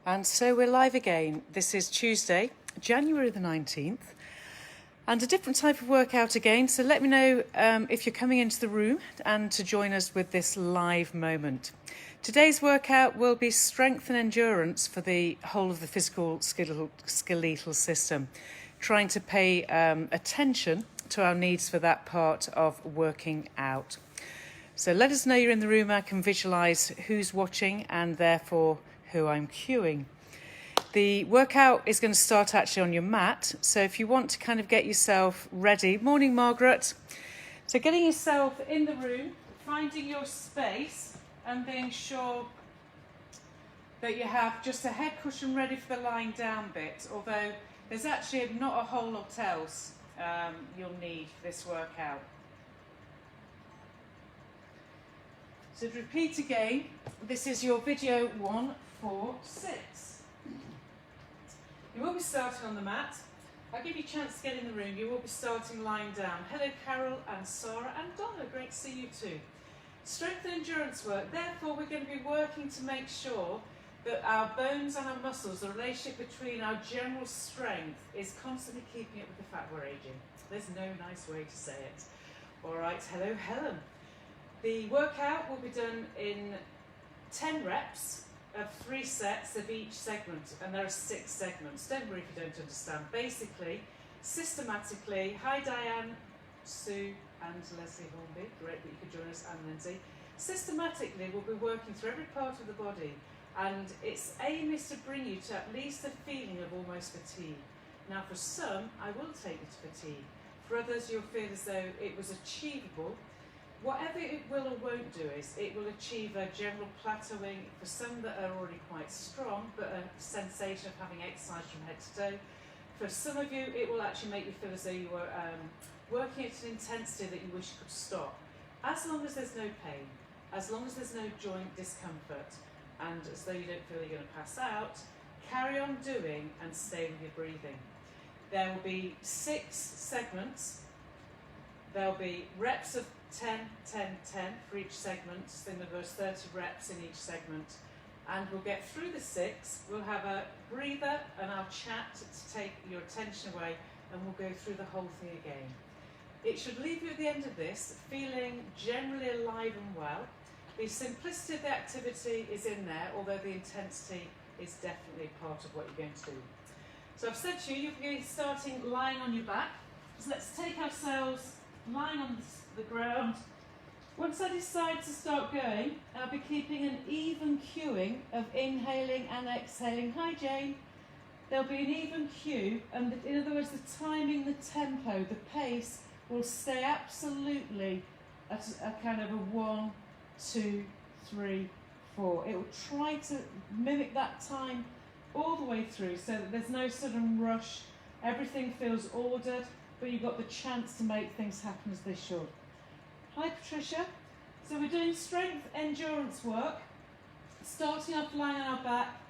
And so we're live again. This is Tuesday, January the 19th, and a different type of workout again. So let me know if you're coming into the room and to join us with this live moment. Today's workout will be strength and endurance for the whole of the physical skeletal system, trying to pay attention to our needs for that part of working out. So let us know you're in the room. I can visualise who's watching and therefore who I'm cueing. The workout is going to start actually on your mat. So if you want to kind of get yourself ready, morning Margaret. So getting yourself in the room, finding your space and being sure that you have just a head cushion ready for the lying down bit, although there's actually not a whole lot else you'll need for this workout. So to repeat again, this is your video 1, 4, 6. You will be starting on the mat. I'll give you a chance to get in the room. You will be starting lying down. Hello Carol and Sarah and Donna, great to see you too. Strength and endurance work. Therefore we're going to be working to make sure that our bones and our muscles, the relationship between our general strength is constantly keeping up with the fact we're aging. There's no nice way to say it. Alright, hello Helen. The workout will be done in 10 reps of 3 sets of each segment, and there are 6 segments. Don't worry if you don't understand. Basically, systematically, hi Diane, Sue and Leslie Hornby, great that you could join us, and Lindsay. Systematically, we'll be working through every part of the body, and its aim is to bring you to at least a feeling of almost fatigue. Now for some, I will take you to fatigue. For others, you'll feel as though it was achievable. Whatever it will or won't do is it will achieve a general plateauing for some that are already quite strong, but a sensation of having exercise from head to toe. For some of you, it will actually make you feel as though you were working at an intensity that you wish you could stop. As long as there's no pain, as long as there's no joint discomfort, and as though you don't feel you're going to pass out, carry on doing and stay with your breathing. There will be 6 segments. There'll be reps of 10, 10, 10 for each segment, so there's 30 reps in each segment. And we'll get through the 6, we'll have a breather and our chat to take your attention away, and we'll go through the whole thing again. It should leave you at the end of this feeling generally alive and well. The simplicity of the activity is in there, although the intensity is definitely part of what you're going to do. So I've said to you, you're going to be starting lying on your back. So let's take ourselves lying on the ground. Once I decide to start going, I'll be keeping an even cueing of inhaling and exhaling. Hi Jane. There'll be an even cue, and in other words, the timing, the tempo, the pace will stay absolutely at a kind of a 1, 2, 3, 4. It will try to mimic that time all the way through so that there's no sudden rush. Everything feels ordered, but you've got the chance to make things happen as they should. Hi Patricia. So we're doing strength endurance work, starting off lying on our back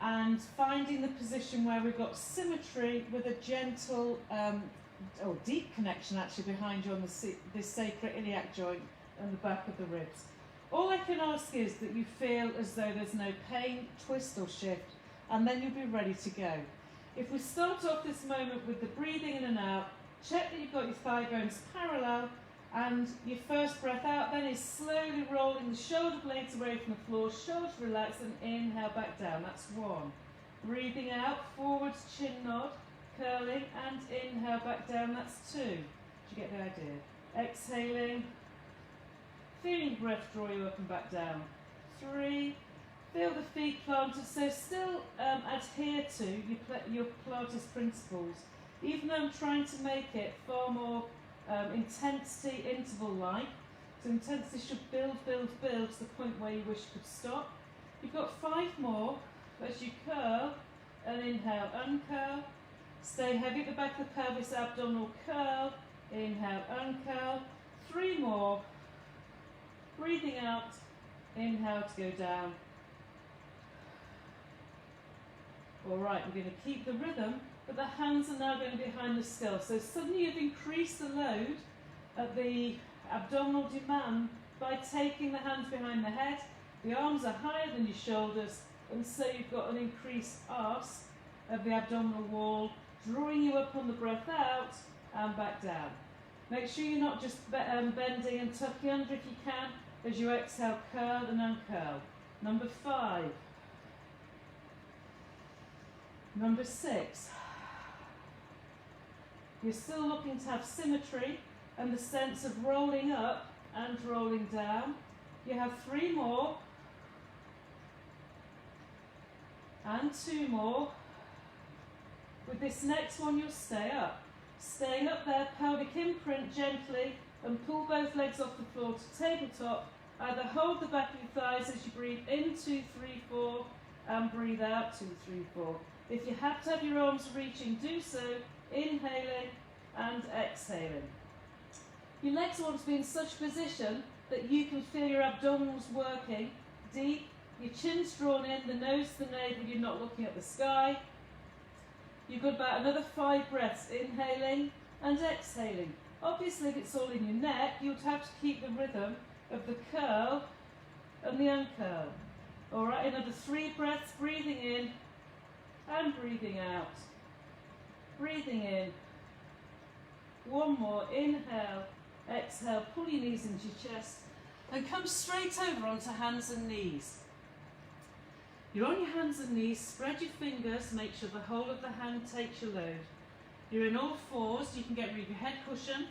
and finding the position where we've got symmetry with a gentle, deep connection actually behind you on this sacroiliac joint and the back of the ribs. All I can ask is that you feel as though there's no pain, twist or shift, and then you'll be ready to go. If we start off this moment with the breathing in and out, check that you've got your thigh bones parallel, and your first breath out then is slowly rolling the shoulder blades away from the floor, shoulders relax, and inhale back down. That's 1. Breathing out, forwards, chin nod, curling, and inhale back down. That's 2. Do you get the idea? Exhaling, feeling breath draw you up and back down. 3. Feel the feet planted, so still adhere to your Pilates principles. Even though I'm trying to make it far more intensity interval-like, so intensity should build, build, build to the point where you wish you could stop. You've got 5 more as you curl and inhale, uncurl. Stay heavy at the back of the pelvis, abdominal curl, inhale, uncurl. 3 more. Breathing out, inhale to go down. Alright, we're going to keep the rhythm, but the hands are now going behind the skull. So suddenly you've increased the load at the abdominal demand by taking the hands behind the head. The arms are higher than your shoulders, and so you've got an increased ask of the abdominal wall, drawing you up on the breath out and back down. Make sure you're not just bending and tucking under if you can. As you exhale, curl and uncurl. Number 5. Number 6. You're still looking to have symmetry and the sense of rolling up and rolling down. You have 3 more. And 2 more. With this next one, you'll stay up. Staying up there, pelvic imprint gently and pull both legs off the floor to tabletop. Either hold the back of your thighs as you breathe in, 2, 3, 4, and breathe out, 2, 3, 4. If you have to have your arms reaching, do so, inhaling and exhaling. Your legs want to be in such position that you can feel your abdominals working deep, your chin's drawn in, the nose to the navel, you're not looking at the sky. You've got about another 5 breaths, inhaling and exhaling. Obviously, if it's all in your neck, you'll have to keep the rhythm of the curl and the uncurl. All right, another 3 breaths, breathing in and breathing out. Breathing in. 1 more, inhale, exhale, pull your knees into your chest and come straight over onto hands and knees. You're on your hands and knees, spread your fingers, make sure the whole of the hand takes your load. You're in all 4s, you can get rid of your head cushion.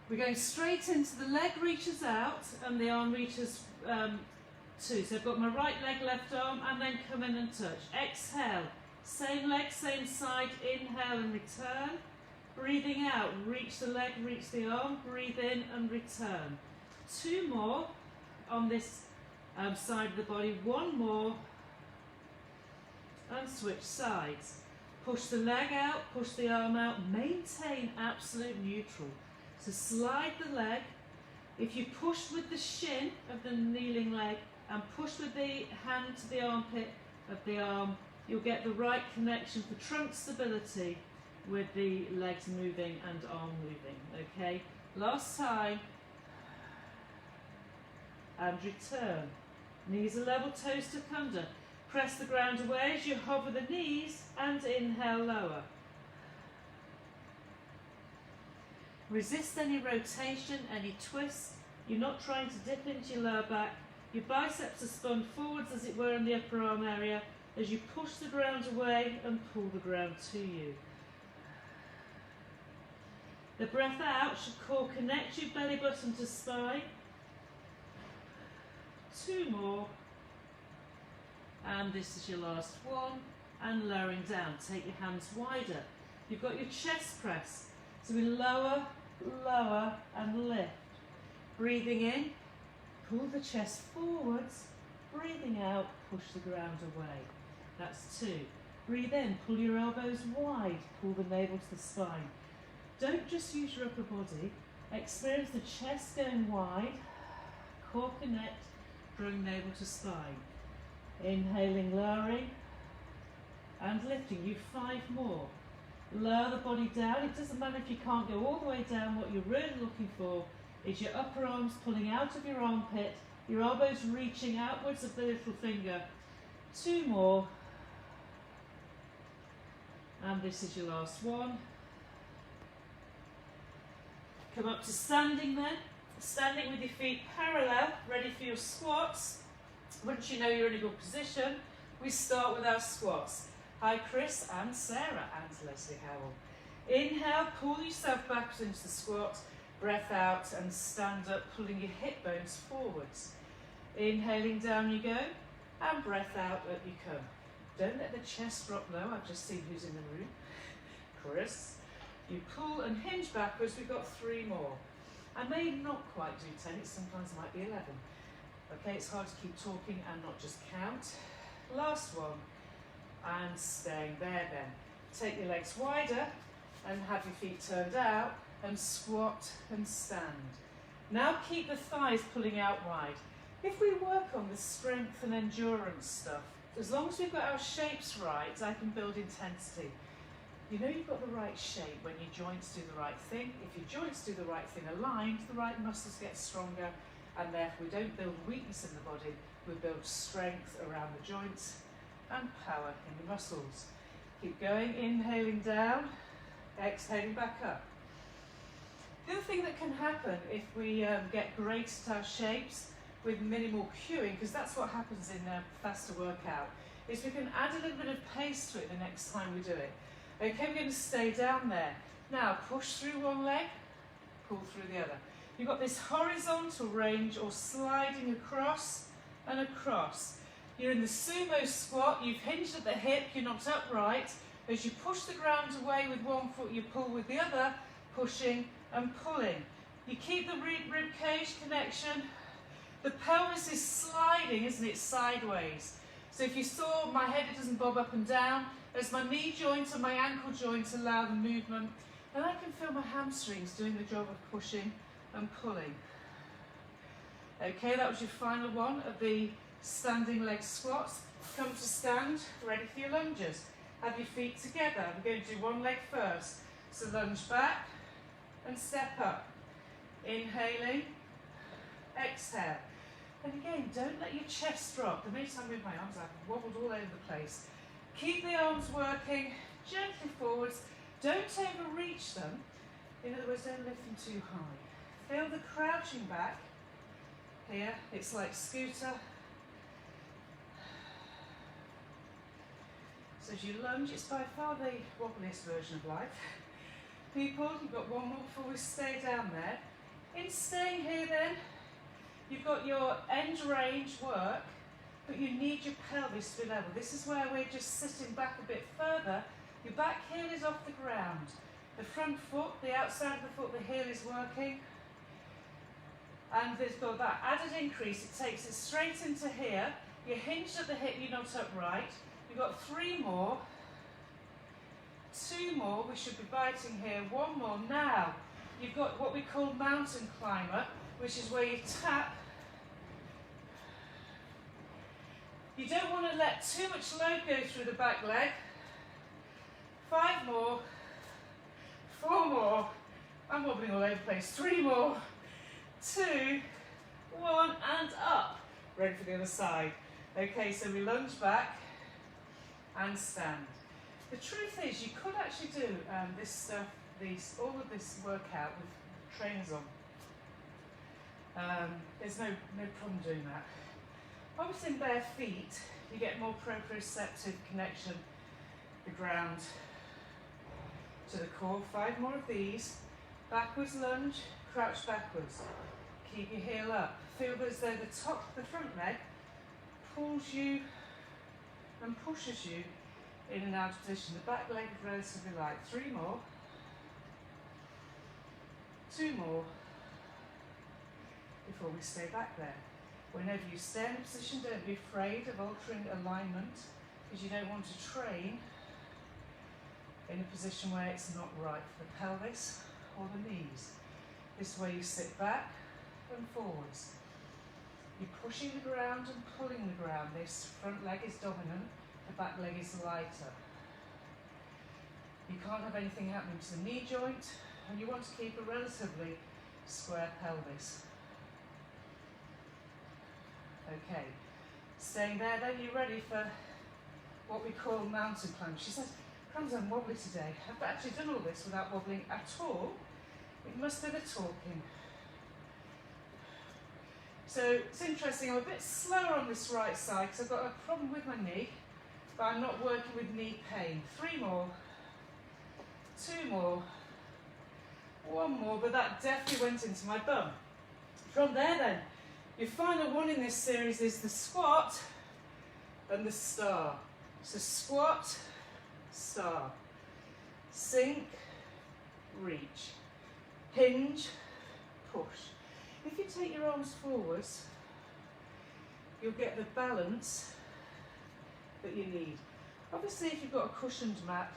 We're going straight into the leg reaches out and the arm reaches too. So I've got my right leg, left arm, and then come in and touch. Exhale, same leg, same side, inhale and return. Breathing out, reach the leg, reach the arm, breathe in and return. 2 more on this side of the body, 1 more, and switch sides. Push the leg out, push the arm out, maintain absolute neutral. So slide the leg. If you push with the shin of the kneeling leg and push with the hand to the armpit of the arm, you'll get the right connection for trunk stability with the legs moving and arm moving, okay? Last time, and return. Knees are level, toes tuck under. Press the ground away as you hover the knees and inhale lower. Resist any rotation, any twist. You're not trying to dip into your lower back. Your biceps are spun forwards as it were in the upper arm area as you push the ground away and pull the ground to you. The breath out should core connect your belly button to spine. 2 more. And this is your last one. And lowering down. Take your hands wider. You've got your chest press. So we lower, lower and lift. Breathing in, pull the chest forwards. Breathing out, push the ground away. That's 2. Breathe in, pull your elbows wide. Pull the navel to the spine. Don't just use your upper body. Experience the chest going wide. Core connect. Drawing navel to spine. Inhaling, lowering and lifting. You 5 more. Lower the body down. It doesn't matter if you can't go all the way down. What you're really looking for is your upper arms pulling out of your armpit, your elbows reaching outwards of the little finger. 2 more. And this is your last one. Come up to standing then. Standing with your feet parallel, ready for your squats. Once you know you're in a good position, we start with our squats. Hi Chris and Sarah and Leslie Howell. Inhale, pull yourself backwards into the squat. Breath out and stand up, pulling your hip bones forwards. Inhaling, down you go, and breath out, up you come. Don't let the chest drop low. I've just seen who's in the room. Chris. You pull and hinge backwards. We've got 3 more. I may not quite do 10, it sometimes might be 11. Okay, it's hard to keep talking and not just count. Last one, and staying there then. Take your legs wider and have your feet turned out and squat and stand. Now keep the thighs pulling out wide. If we work on the strength and endurance stuff, as long as we've got our shapes right, I can build intensity. You know you've got the right shape when your joints do the right thing. If your joints do the right thing aligned, the right muscles get stronger and therefore we don't build weakness in the body, we build strength around the joints and power in the muscles. Keep going, inhaling down, exhaling back up. The other thing that can happen if we get great at our shapes with minimal cueing, because that's what happens in a faster workout, is we can add a little bit of pace to it the next time we do it. Okay, we're going to stay down there. Now push through one leg, pull through the other. You've got this horizontal range or sliding across and across. You're in the sumo squat, you've hinged at the hip, you're not upright. As you push the ground away with one foot, you pull with the other, pushing and pulling. You keep the rib cage connection. The pelvis is sliding, isn't it, sideways. So if you saw my head, it doesn't bob up and down. As my knee joint and my ankle joint allow the movement, and I can feel my hamstrings doing the job of pushing and pulling. Okay, that was your final one of the standing leg squats. Come to stand, ready for your lunges. Have your feet together. We're going to do one leg first. So lunge back and step up. Inhaling, exhale. And again, don't let your chest drop. The minute I move my arms, I've wobbled all over the place. Keep the arms working, gently forwards. Don't overreach them. In other words, don't lift them too high. Feel the crouching back here. It's like scooter. So as you lunge, it's by far the wobbliest version of life. People, you've got one more before we stay down there. In staying here then, you've got your end range work, but you need your pelvis to be level. This is where we're just sitting back a bit further. Your back heel is off the ground. The front foot, the outside of the foot, the heel is working. And there's got that added increase. It takes it straight into here. You're hinged at the hip, you're not upright. You've got 3 more. 2 more, we should be biting here. 1 more. Now, you've got what we call mountain climber, which is where you tap. You don't want to let too much load go through the back leg. 5 more. 4 more. I'm wobbling all over the place. 3 more. 2, 1, and up. Ready for the other side. Okay, so we lunge back and stand. The truth is, you could actually do this stuff, all of this workout with trainers on. There's no problem doing that. Obviously in bare feet, you get more proprioceptive connection, the ground to the core. 5 more of these. Backwards lunge, crouch backwards. Keep your heel up. Feel as though the front leg pulls you and pushes you in and out of position. The back leg is relatively light. 3 more. 2 more. Before we stay back there. Whenever you stay in a position, don't be afraid of altering alignment, because you don't want to train in a position where it's not right for the pelvis or the knees. This way you sit back and forwards. You're pushing the ground and pulling the ground. This front leg is dominant, the back leg is lighter. You can't have anything happening to the knee joint, and you want to keep a relatively square pelvis. Okay, staying there then, you're ready for what we call mountain climb. She says, "Crumbs, I'm wobbly today." I've actually done all this without wobbling at all. It must be the talking. So it's interesting, I'm a bit slower on this right side because I've got a problem with my knee, but I'm not working with knee pain. 3 more, 2 more, 1 more, but that definitely went into my bum. From there then, your final one in this series is the squat and the star. So squat, star, sink, reach, hinge, push. If you take your arms forwards, you'll get the balance that you need. Obviously, if you've got a cushioned mat,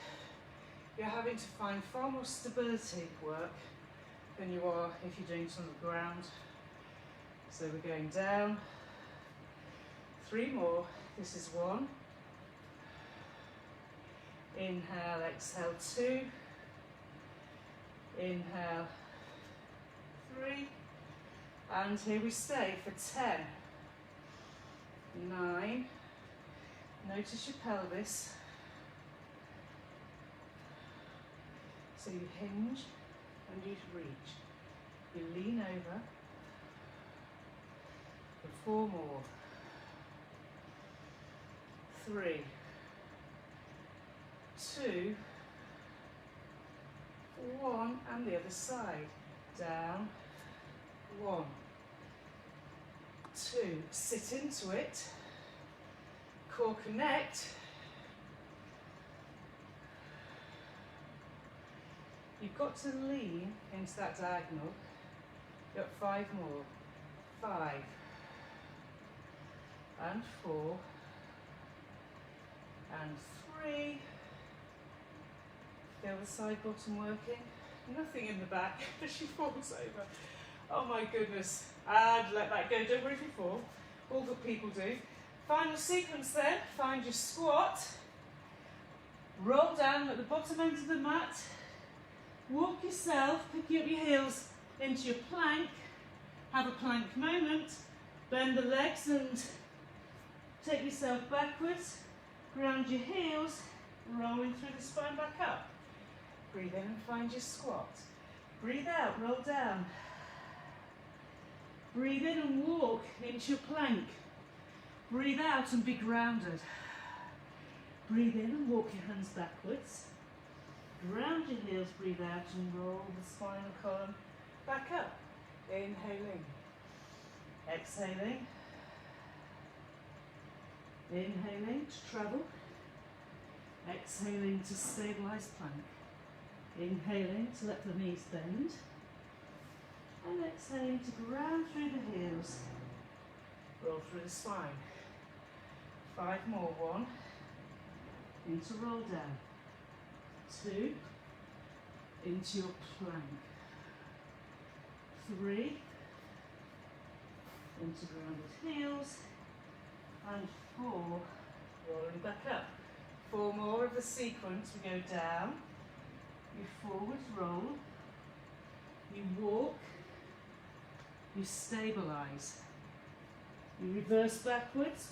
you're having to find far more stability work than you are if you're doing it on the ground. So we're going down. 3 more. This is 1. Inhale, exhale, 2. Inhale, 3. And here we stay for 10, 9, notice your pelvis. So you hinge and you reach. You lean over for 4 more. 3, 2, 1, and the other side. Down, 1, 2, sit into it, core connect. You've got to lean into that diagonal. You've got 5 more. 5, and 4, and 3. The other side bottom working. Nothing in the back, but she falls over. Oh my goodness. And let that go. Don't worry if you fall. All good people do. Final sequence then. Find your squat. Roll down at the bottom end of the mat. Walk yourself, picking up your heels into your plank. Have a plank moment. Bend the legs and take yourself backwards. Ground your heels, rolling through the spine back up. Breathe in and find your squat. Breathe out, roll down. Breathe in and walk into your plank. Breathe out and be grounded. Breathe in and walk your hands backwards. Ground your heels, breathe out and roll the spinal column back up. Inhaling. Exhaling. Inhaling to travel. Exhaling to stabilise plank. Inhaling to let the knees bend. And exhaling to ground through the heels. Roll through the spine. 5 more. 1. Into roll down. 2. Into your plank. 3. Into grounded heels. And 4. Rolling back up. 4 more of the sequence. We go down. You forward roll. You walk. You stabilise. You reverse backwards.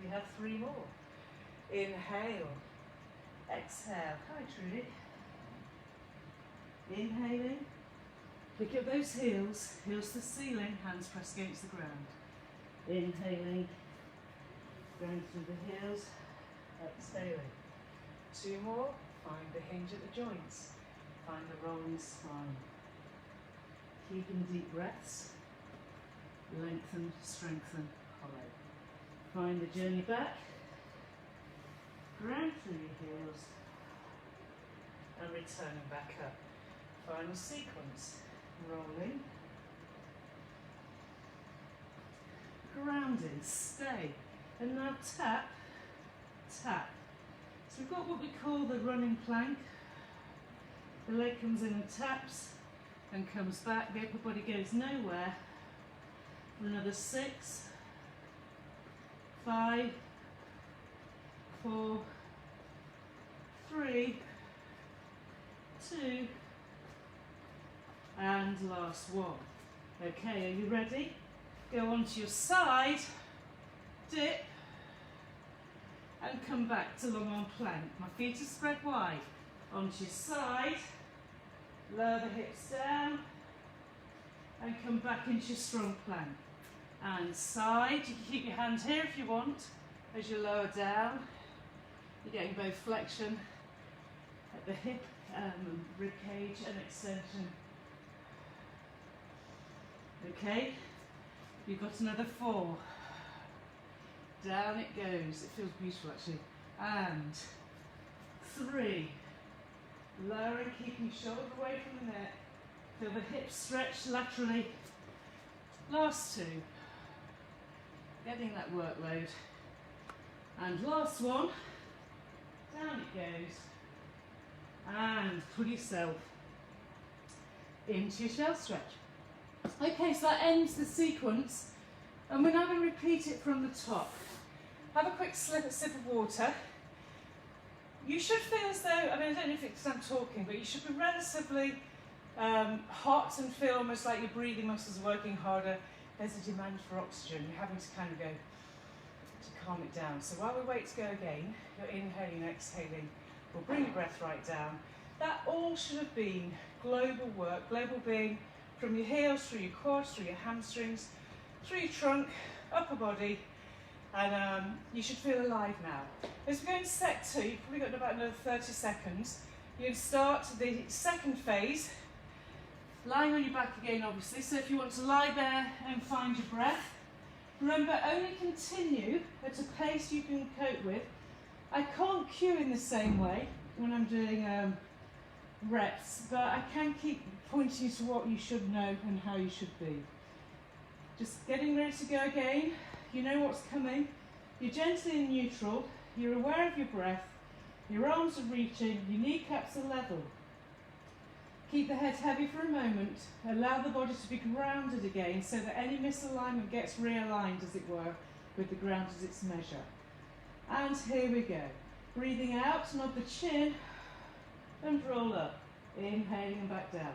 We have 3 more. Inhale. Exhale. Hi, Trudy. Inhaling. Pick up those heels. Heels to the ceiling. Hands pressed against the ground. Inhaling. Going through the heels. Exhaling. 2 more. Find the hinge at the joints. Find the rolling spine. Keeping deep breaths. Lengthen, strengthen, hollow. Find the journey back. Ground through your heels. And returning back up. Final sequence. Rolling. Grounding, stay. And now tap, tap. So we've got what we call the running plank. The leg comes in and taps and comes back. The upper body goes nowhere. For another 6, 5, 4, 3, 2, and last 1. Okay, are you ready? Go onto your side, dip, and come back to long arm plank. My feet are spread wide. Onto your side, lower the hips down, and come back into your strong plank. And side, you can keep your hand here if you want, as you lower down. You're getting both flexion at the hip, rib cage, and extension. Okay, you've got another 4. Down it goes. It feels beautiful actually. And 3. Lowering, keeping shoulder away from the neck. Feel the hips stretch laterally. Last 2. Getting that workload. And last 1. Down it goes. And pull yourself into your shell stretch. Okay, so that ends the sequence. And we're now going to repeat it from the top. Have a quick sip of water. You should feel as though, I don't know if it's because I'm talking, but you should be relatively hot and feel almost like your breathing muscles are working harder, there's a demand for oxygen. You're having to kind of go to calm it down. So while we wait to go again, you're inhaling and exhaling. We'll bring your breath right down. That all should have been global work, global being from your heels, through your quads, through your hamstrings, through your trunk, upper body, and you should feel alive now. As we go into set 2, you've probably got about another 30 seconds. You can start the second phase, lying on your back again obviously, so if you want to lie there and find your breath, remember only continue at a pace you can cope with. I can't cue in the same way when I'm doing reps, but I can keep pointing you to what you should know and how you should be. Just getting ready to go again. You know what's coming. You're gently in neutral. You're aware of your breath. Your arms are reaching. Your kneecaps are level. Keep the head heavy for a moment. Allow the body to be grounded again so that any misalignment gets realigned, as it were, with the ground as its measure. And here we go. Breathing out, nod the chin and roll up. Inhaling and back down.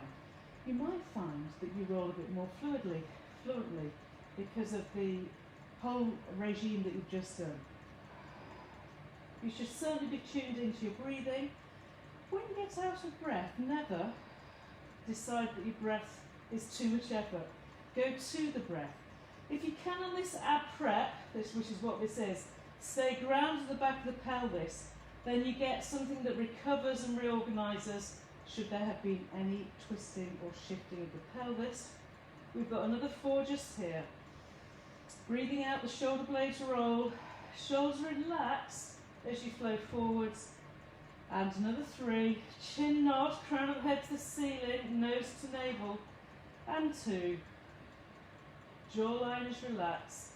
You might find that you roll a bit more fluently because of the whole regime that you've just done. You should certainly be tuned into your breathing. When you get out of breath, never decide that your breath is too much effort. Go to the breath. If you can on this ab prep, which is what this is, stay grounded at the back of the pelvis, then you get something that recovers and reorganises should there have been any twisting or shifting of the pelvis. We've got another 4 just here. Breathing out, the shoulder blades roll, shoulders relaxed as you flow forwards. And another 3, chin nod, crown of the head to the ceiling, nose to navel. And 2, jawline is relaxed.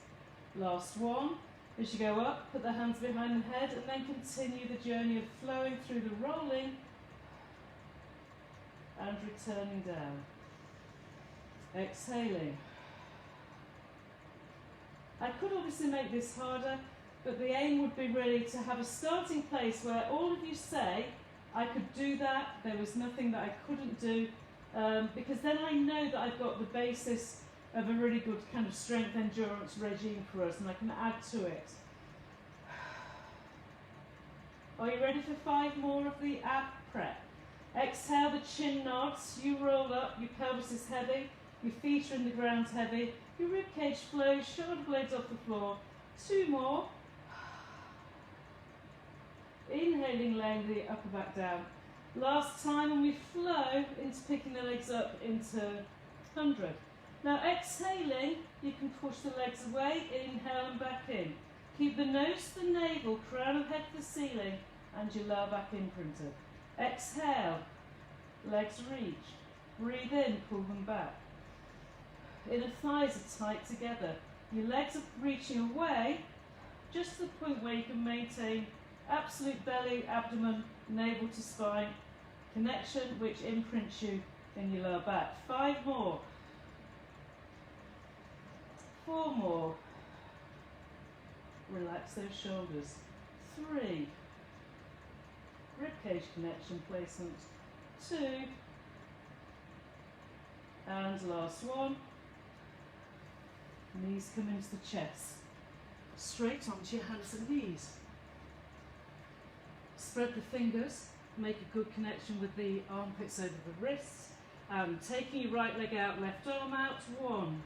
Last 1, as you go up, put the hands behind the head and then continue the journey of flowing through the rolling and returning down. Exhaling. I could obviously make this harder, but the aim would be really to have a starting place where all of you say, I could do that, there was nothing that I couldn't do, because then I know that I've got the basis of a really good kind of strength endurance regime for us, and I can add to it. Are you ready for 5 more of the ab prep? Exhale, the chin nods, you roll up, your pelvis is heavy, your feet are in the ground heavy, your ribcage flows, shoulder blades off the floor. 2 more. Inhaling, laying the upper back down. Last time, and we flow into picking the legs up into 100. Now exhaling, you can push the legs away, inhale and back in. Keep the nose to the navel, crown of head to the ceiling, and your lower back imprinted. Exhale, legs reach. Breathe in, pull them back. Inner thighs are tight together. Your legs are reaching away, just to the point where you can maintain absolute belly, abdomen, navel to spine connection, which imprints you in your lower back. 5 more. 4 more. Relax those shoulders. 3. Ribcage connection placement. 2. And last 1. Knees come into the chest. Straight onto your hands and knees. Spread the fingers. Make a good connection with the armpits over the wrists. And taking your right leg out, left arm out. 1.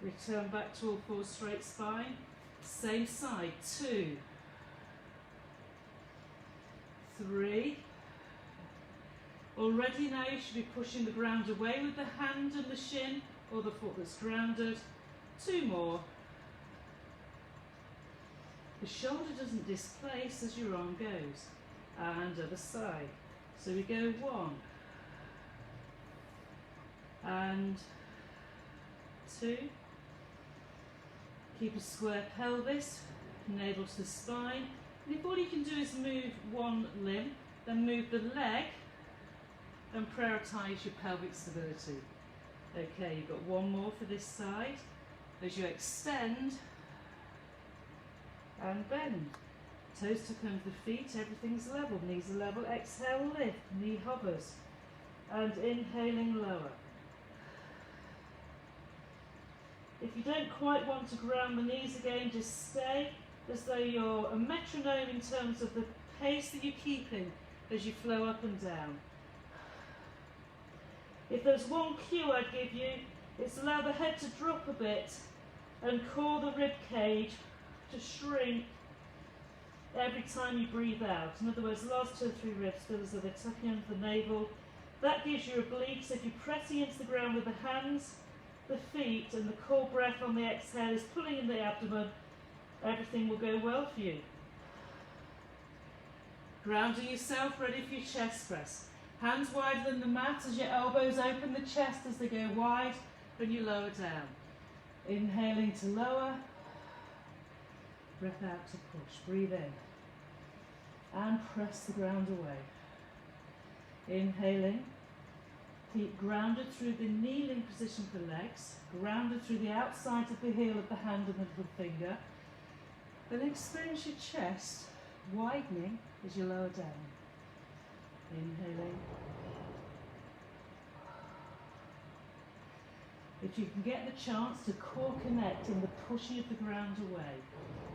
Return back to all 4, straight spine. Same side. 2. 3. Already now you should be pushing the ground away with the hand and the shin, or the foot that's grounded. 2 more. The shoulder doesn't displace as your arm goes. And other side. So we go 1. And 2. Keep a square pelvis, navel to the spine. And if all you can do is move one limb, then move the leg and prioritise your pelvic stability. Okay, you've got 1 more for this side. As you extend and bend. Toes tuck under the feet, everything's level, knees are level. Exhale, lift, knee hovers. and inhaling lower. If you don't quite want to ground the knees again, just stay as though you're a metronome in terms of the pace that you're keeping as you flow up and down. If there's one cue I'd give you, it's allow the head to drop a bit and core the rib cage to shrink every time you breathe out. In other words, the last 2 or 3 ribs feel as though they're tucking under the navel. That gives you obliques. So if you're pressing into the ground with the hands, the feet, and the core breath on the exhale is pulling in the abdomen, everything will go well for you. Grounding yourself, ready for your chest press. Hands wider than the mat as your elbows open the chest as they go wide, and you lower down. Inhaling to lower, breath out to push. Breathe in and press the ground away. Inhaling, keep grounded through the kneeling position for legs, grounded through the outside of the heel of the hand and the middle finger. Then experience your chest widening as you lower down. Inhaling. If you can get the chance to core connect in the pushing of the ground away,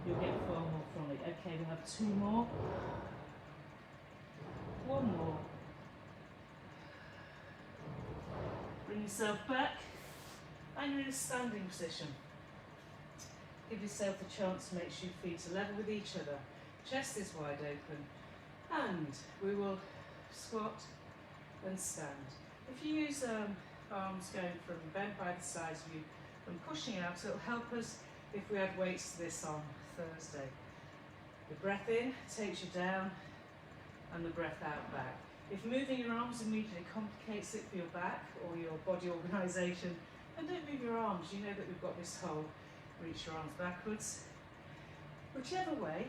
you'll get far more from it. Okay, we have 2 more. 1 more. Bring yourself back and you're in a standing position. Give yourself the chance to make sure your feet are level with each other. Chest is wide open. And we will squat and stand. If you use arms going from bent by the sides of you and pushing out, it'll help us if we add weights to this on Thursday. The breath in takes you down and the breath out back. If moving your arms immediately complicates it for your back or your body organisation, then don't move your arms. You know that we've got this whole reach your arms backwards. Whichever way,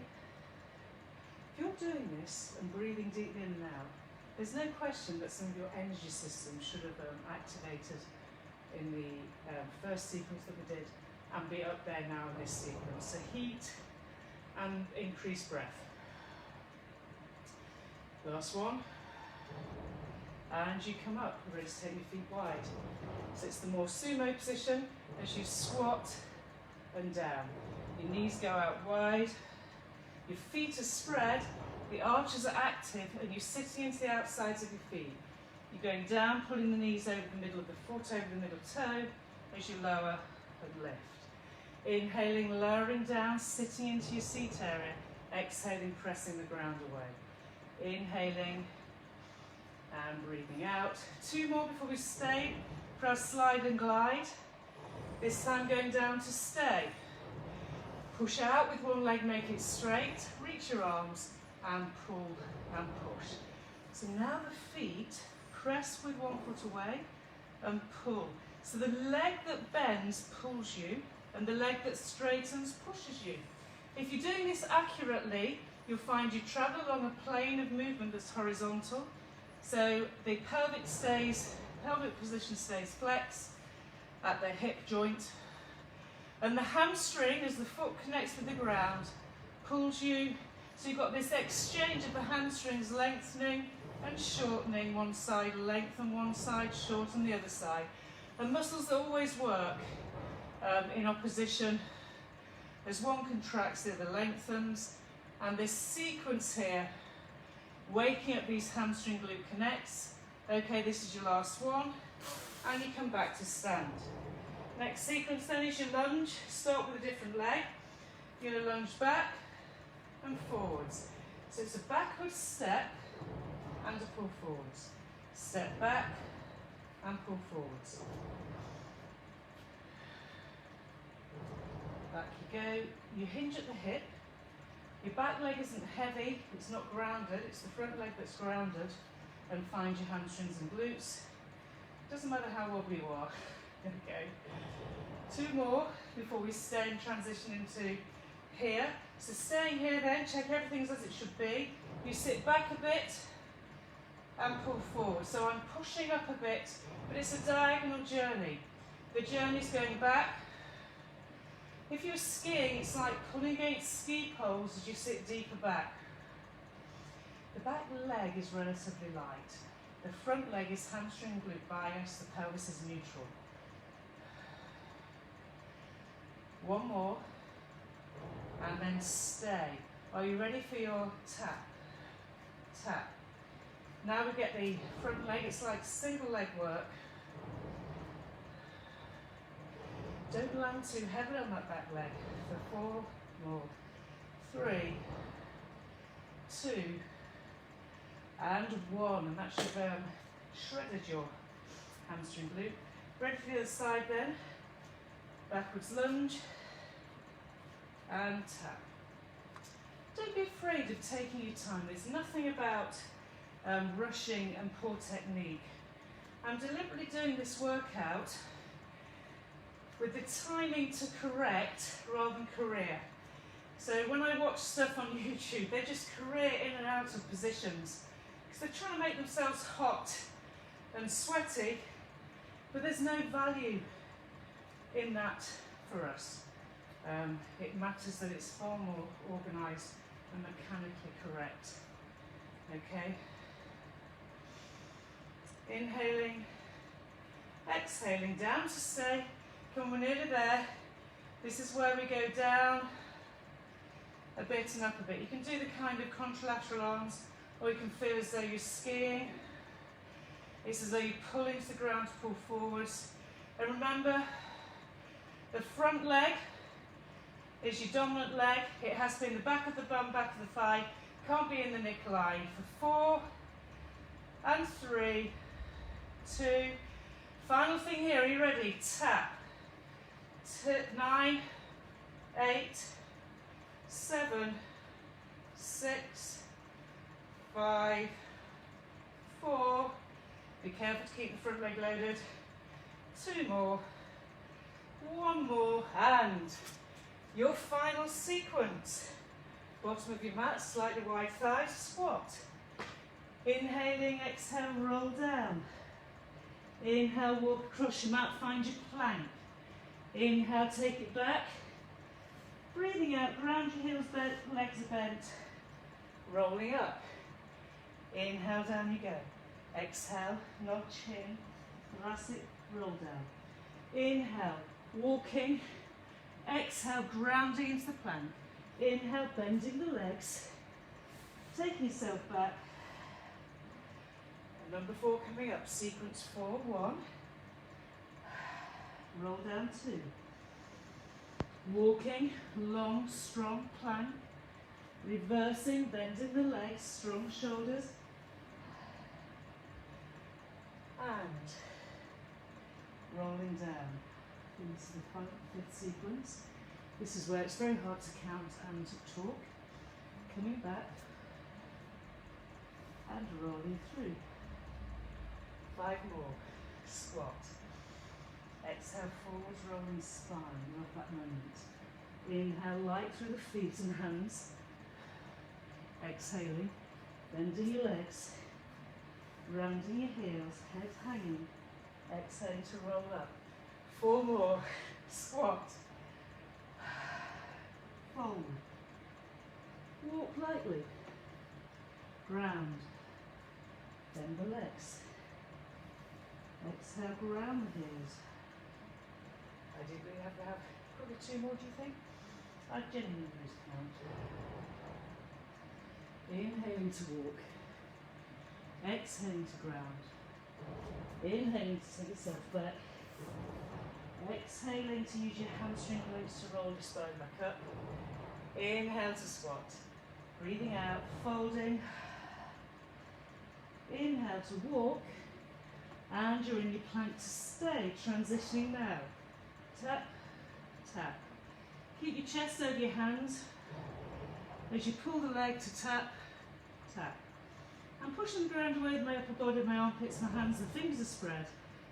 if you're doing this and breathing deeply in and out, there's no question that some of your energy system should have activated in the first sequence that we did and be up there now in this sequence. So heat and increased breath. Last one. And you come up, ready to take your feet wide. So it's the more sumo position as you squat and down. Your knees go out wide, your feet are spread, the arches are active, and you're sitting into the outsides of your feet. You're going down, pulling the knees over the middle of the foot, over the middle toe, as you lower and lift. Inhaling, lowering down, sitting into your seat area. Exhaling, pressing the ground away. Inhaling and breathing out. 2 more before we stay for our slide and glide. This time going down to stay. Push out with one leg, make it straight. Reach your arms and pull and push. So now the feet press with one foot away and pull. So the leg that bends pulls you and the leg that straightens pushes you. If you're doing this accurately, you'll find you travel along a plane of movement that's horizontal. So the pelvic position stays flexed at the hip joint. And the hamstring, as the foot connects with the ground, pulls you. So you've got this exchange of the hamstrings lengthening and shortening, one side lengthen one side, shorten the other side. And muscles that always work in opposition. As one contracts, the other lengthens. And this sequence here, waking up these hamstring glute connects. Okay, this is your last one. And you come back to stand. Next sequence then is your lunge. Start with a different leg. You're going to lunge back and forwards. So it's a backward step and a pull forwards. Step back and pull forwards. Back you go. You hinge at the hip. Your back leg isn't heavy, it's not grounded, it's the front leg that's grounded. And find your hamstrings and glutes. Doesn't matter how wobbly you are. Okay. 2 more before we stay and transition into here. So staying here then, check everything's as it should be. You sit back a bit and pull forward. So I'm pushing up a bit, but it's a diagonal journey. The journey's going back. If you're skiing, it's like pulling against ski poles as you sit deeper back. The back leg is relatively light. The front leg is hamstring glute bias, the pelvis is neutral. One more, and then stay. Are you ready for your tap? Tap. Now we get the front leg, it's like single leg work. Don't land too heavily on that back leg. For 4 more. 3, 2, and 1. And that should have shredded your hamstring glute. Ready for the other side then. Backwards lunge and tap. Don't be afraid of taking your time. There's nothing about rushing and poor technique. I'm deliberately doing this workout with the timing to correct rather than career. So when I watch stuff on YouTube, they just career in and out of positions because they're trying to make themselves hot and sweaty, but there's no value in that for us. It matters that it's far more organised and mechanically correct. Okay? Inhaling, exhaling, down to stay. Come, we're nearly there. This is where we go down a bit and up a bit. You can do the kind of contralateral arms, or you can feel as though you're skiing. It's as though you pull into the ground to pull forwards. And remember, the front leg is your dominant leg. It has to be in the back of the bum, back of the thigh. Can't be in the neck line. For 4 and 3, 2. Final thing here, are you ready? Tap. 9, 8, 7, 6, 5, 4. Be careful to keep the front leg loaded. 2 more. 1 more. And your final sequence. Bottom of your mat, slightly wide thighs, squat. Inhaling, exhale, roll down. Inhale, walk across your mat, find your plank. Inhale, take it back. Breathing out, ground your heels bent, legs are bent. Rolling up. Inhale, down you go. Exhale, nod chin, thoracic, roll down. Inhale, walking. Exhale, grounding into the plank. Inhale, bending the legs. Taking yourself back. And number 4 coming up. Sequence 4, 1. Roll down 2. Walking, long, strong plank. Reversing, bending the legs, strong shoulders. And rolling down into the 5th sequence. This is where it's very hard to count and to talk. Coming back and rolling through. 5 more. Squat. Exhale, forwards, rolling spine. Love that moment. Inhale, light through the feet and hands. Exhaling, bending your legs, rounding your heels, head hanging. Exhaling to roll up. 4 more. Squat. Fold. Walk lightly. Ground. Bend the legs. Exhale, ground the heels. Ideally, have to have probably 2 more, do you think? I genuinely lose count. Inhaling to walk. Exhaling to ground. Inhaling to take yourself back. Exhaling to use your hamstring glutes to roll your spine back up. Inhale to squat. Breathing out, folding. Inhale to walk. And you're in your plank to stay. Transitioning now. Tap, tap. Keep your chest over your hands as you pull the leg to tap, tap. I'm pushing the ground away with my upper body, my armpits, my hands, the fingers are spread.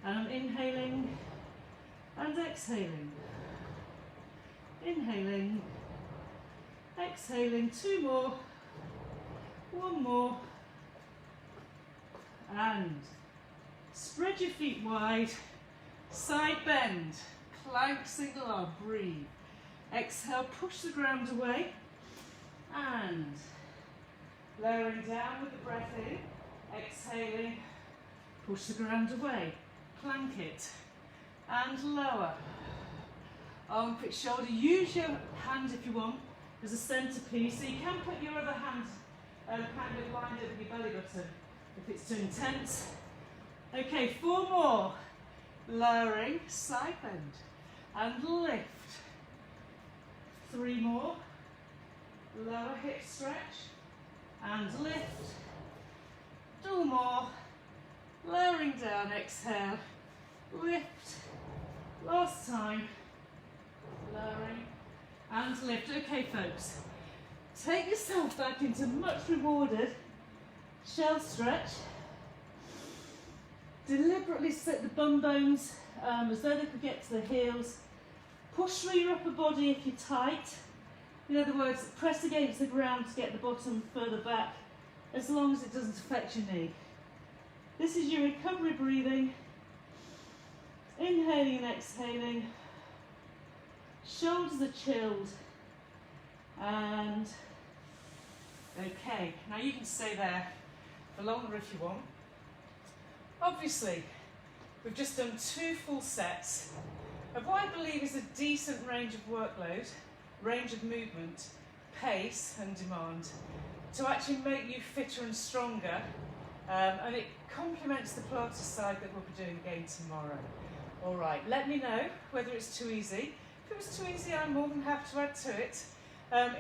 And I'm inhaling and exhaling. Inhaling, exhaling, 2 more, 1 more. And spread your feet wide, side bend, plank, single arm, breathe. Exhale, push the ground away. And lowering down with the breath in, exhaling, Push the ground away, plank it, and lower. Armpit, shoulder. Use your hand if you want as a centrepiece, so you can put your other hand kind of lined up with your belly button if it's too intense. Okay, 4 more. Lowering, side bend, and lift. 3 more. Lower hip stretch, and lift. 2 more. Lowering down, exhale, lift. Last time. Lowering and lift. Okay, folks, take yourself back into much rewarded shell stretch. Deliberately sit the bum bones as though they could get to the heels. Push through your upper body if you're tight. In other words, press against the ground to get the bottom further back, as long as it doesn't affect your knee. This is your recovery breathing. Inhaling and exhaling. Shoulders are chilled. And okay, now you can stay there for longer if you want. Obviously, we've just done 2 full sets of what I believe is a decent range of workload, range of movement, pace and demand to actually make you fitter and stronger, and it complements the Pilates side that we'll be doing again tomorrow. All right, let me know whether it's too easy. If it was too easy, I'm more than happy to add to it.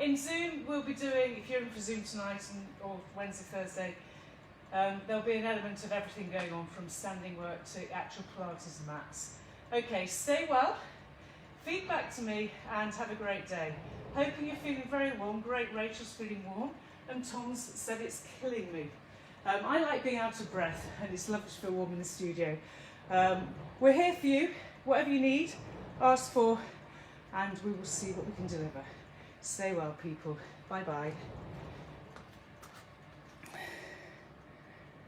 In Zoom, we'll be doing, if you're in for Zoom tonight or Wednesday, Thursday, there'll be an element of everything going on, from standing work to actual Pilates mats. Okay, stay well, feedback to me, and have a great day. Hoping you're feeling very warm. Great, Rachel's feeling warm, and Tom's said it's killing me. I like being out of breath, and it's lovely to feel warm in the studio. We're here for you. Whatever you need, ask for, and we will see what we can deliver. Stay well, people. Bye-bye.